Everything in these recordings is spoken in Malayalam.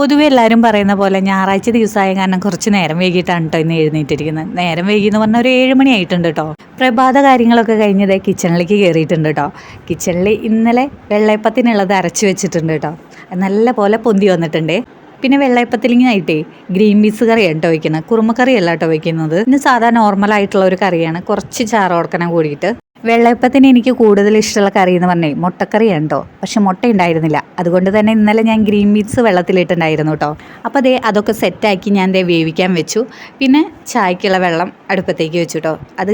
പൊതുവെ എല്ലാവരും പറയുന്ന പോലെ ഞായറാഴ്ച ദിവസമായ കാരണം കുറച്ച് നേരം വൈകിട്ടാണ് കേട്ടോ ഇന്ന് എഴുന്നേറ്റിരിക്കുന്നത്. നേരം വൈകി എന്ന് പറഞ്ഞാൽ ഒരു 7 മണി ആയിട്ടുണ്ട് കേട്ടോ. പ്രഭാത കാര്യങ്ങളൊക്കെ കഴിഞ്ഞത് കിച്ചണിലേക്ക് കയറിയിട്ടുണ്ട് കേട്ടോ. കിച്ചണിൽ ഇന്നലെ വെള്ളയപ്പത്തിനുള്ളത് അരച്ച് വെച്ചിട്ടുണ്ട് കേട്ടോ. നല്ല പോലെ പൊന്തി വന്നിട്ടുണ്ട്. പിന്നെ വെള്ളയപ്പത്തിലിങ്ങായിട്ടേ ഗ്രീൻ പീസ് കറിയാണ് കേട്ടോ വയ്ക്കുന്നത്, കുറുമക്കറിയല്ല കേട്ടോ വയ്ക്കുന്നത്. ഇന്ന് സാധാരണ നോർമലായിട്ടുള്ള ഒരു കറിയാണ്, കുറച്ച് ചാറ് ഓർക്കണം കൂടിയിട്ട്. വെള്ളയപ്പത്തിന് എനിക്ക് കൂടുതൽ ഇഷ്ടമുള്ള കറി എന്ന് പറഞ്ഞേ മുട്ടക്കറിയാണ് കേട്ടോ. പക്ഷെ മുട്ട ഉണ്ടായിരുന്നില്ല, അതുകൊണ്ട് തന്നെ ഇന്നലെ ഞാൻ ഗ്രീൻ പീസ് വെള്ളത്തിലിട്ടുണ്ടായിരുന്നു കേട്ടോ. അപ്പോൾ അതൊക്കെ സെറ്റാക്കി ഞാൻ വേവിക്കാൻ വെച്ചു. പിന്നെ ചായക്കുള്ള വെള്ളം അടുപ്പത്തേക്ക് വെച്ചു കേട്ടോ. അത്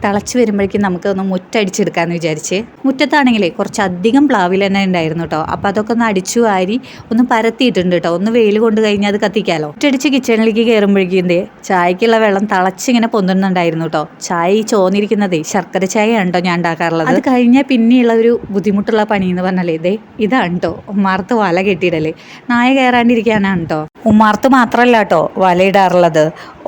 തിളച്ച് വരുമ്പോഴേക്കും നമുക്കൊന്ന് മുറ്റടിച്ചെടുക്കാമെന്ന് വിചാരിച്ച്. മുറ്റത്താണെങ്കിലേ കുറച്ചധികം പ്ലാവിൽ തന്നെ ഉണ്ടായിരുന്നു കേട്ടോ. അപ്പോൾ അതൊക്കെ ഒന്ന് അടിച്ചു വാരി ഒന്ന് പരത്തിയിട്ടുണ്ട് കേട്ടോ. ഒന്ന് വെയിൽ കൊണ്ട് കഴിഞ്ഞാൽ അത് കത്തിക്കാമല്ലോ. മുറ്റടിച്ച് കിച്ചണിലേക്ക് കയറുമ്പോഴേക്കും ചായക്കുള്ള വെള്ളം തിളച്ചിങ്ങനെ പൊന്തുന്നുണ്ടായിരുന്നു കേട്ടോ. ചായ ചോന്നിരിക്കുന്നതേ ശർക്കര ചായയാണ് കേട്ടോ ഞാൻ ഉണ്ടാക്കാറുള്ളത്. അത് കഴിഞ്ഞാൽ പിന്നെയുള്ള ഒരു ബുദ്ധിമുട്ടുള്ള പണി എന്ന് പറഞ്ഞാലേ ഇതാണ് കേട്ടോ ഉമ്മാർത്ത് വല കെട്ടിയിടല്. നായ കയറാണ്ടിരിക്കാനാണ് കേട്ടോ. ഉമ്മാർത്ത് മാത്രമല്ല കേട്ടോ വലയിടാറുള്ളത്,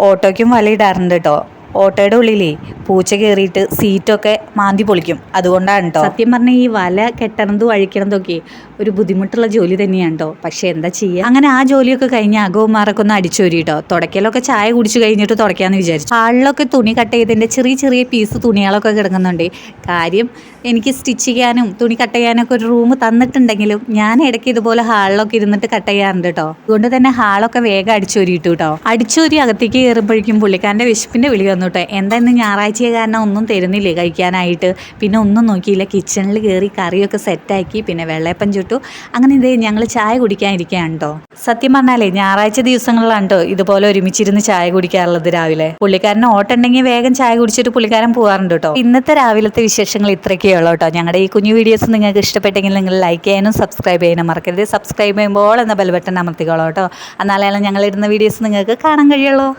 ഓട്ടോയ്ക്കും വലയിടാറുണ്ട് കേട്ടോ. ഓട്ടോയുടെ ഉള്ളിലേ പൂച്ച കയറിയിട്ട് സീറ്റൊക്കെ മാന്തി പൊളിക്കും, അതുകൊണ്ടാണ് കേട്ടോ. സത്യം പറഞ്ഞാൽ ഈ വല കെട്ടണതും അഴിക്കണതൊക്കെ ഒരു ബുദ്ധിമുട്ടുള്ള ജോലി തന്നെയാണ് കേട്ടോ. പക്ഷെ എന്താ ചെയ്യുക. അങ്ങനെ ആ ജോലിയൊക്കെ കഴിഞ്ഞ് അകവുമാറൊക്കെ ഒന്ന് അടിച്ചോരി കേട്ടോ. തുടക്കലൊക്കെ ചായ കുടിച്ച് കഴിഞ്ഞിട്ട് തുടക്കാന്ന് വിചാരിച്ചു. ഹാളിലൊക്കെ തുണി കട്ട് ചെയ്തതിൻ്റെ ചെറിയ ചെറിയ പീസ് തുണികളൊക്കെ കിടക്കുന്നുണ്ട്. കാര്യം എനിക്ക് സ്റ്റിച്ച് ചെയ്യാനും തുണി കട്ട് ചെയ്യാനൊക്കെ ഒരു റൂം തന്നിട്ടുണ്ടെങ്കിലും ഞാൻ ഇടയ്ക്ക് ഇതുപോലെ ഹാളിലൊക്കെ ഇരുന്നിട്ട് കട്ട് ചെയ്യാറുണ്ട് കേട്ടോ. അതുകൊണ്ട് തന്നെ ഹാളൊക്കെ വേഗം അടിച്ചോരിയിട്ടു കേട്ടോ. അടിച്ചോരി അകത്തേക്ക് കയറുമ്പോഴേക്കും പുള്ളിക്കാരൻ്റെ വിശപ്പിൻ്റെ വിളി വന്നു കേട്ടോ. എന്താ ഇന്ന് ഞായറാഴ്ച കാരണം ഒന്നും തരുന്നില്ലേ കഴിക്കാനായിട്ട്. പിന്നെ ഒന്നും നോക്കിയില്ല, കിച്ചണിൽ കയറി കറിയൊക്കെ സെറ്റാക്കി പിന്നെ വെള്ളയപ്പം ചുട്ടു. അങ്ങനെ ഞങ്ങൾ ചായ കുടിക്കാനിരിക്കുകയാണ് കേട്ടോ. സത്യം പറഞ്ഞാലേ ഞായറാഴ്ച ദിവസങ്ങളിലാണ് കേട്ടോ ഇതുപോലെ ഒരുമിച്ചിരുന്ന് ചായ കുടിക്കാറുള്ളത് രാവിലെ. പുള്ളിക്കാരന് ഓട്ടുണ്ടെങ്കിൽ വേഗം ചായ കുടിച്ചിട്ട് പുള്ളിക്കാരൻ പോകാറുണ്ട് കേട്ടോ. ഇന്നത്തെ രാവിലത്തെ വിശേഷങ്ങൾ ഇത്രയൊക്കെ ഉള്ളൂ കേട്ടോ. ഞങ്ങളുടെ ഈ കുഞ്ഞു വീഡിയോസ് നിങ്ങൾക്ക് ഇഷ്ടപ്പെട്ടെങ്കിൽ നിങ്ങൾ ലൈക്ക് ചെയ്യാനും സബ്സ്ക്രൈബ് ചെയ്യാനും മറക്കരുത്. സബ്സ്ക്രൈബ് ചെയ്യുമ്പോൾ എന്ന ബെൽ ബട്ടൺ അമർത്തിക്കോളൂ കേട്ടോ. എന്നാലേ ഞങ്ങളിടുന്ന വീഡിയോസ് നിങ്ങൾക്ക് കാണാൻ കഴിയുള്ളൂ.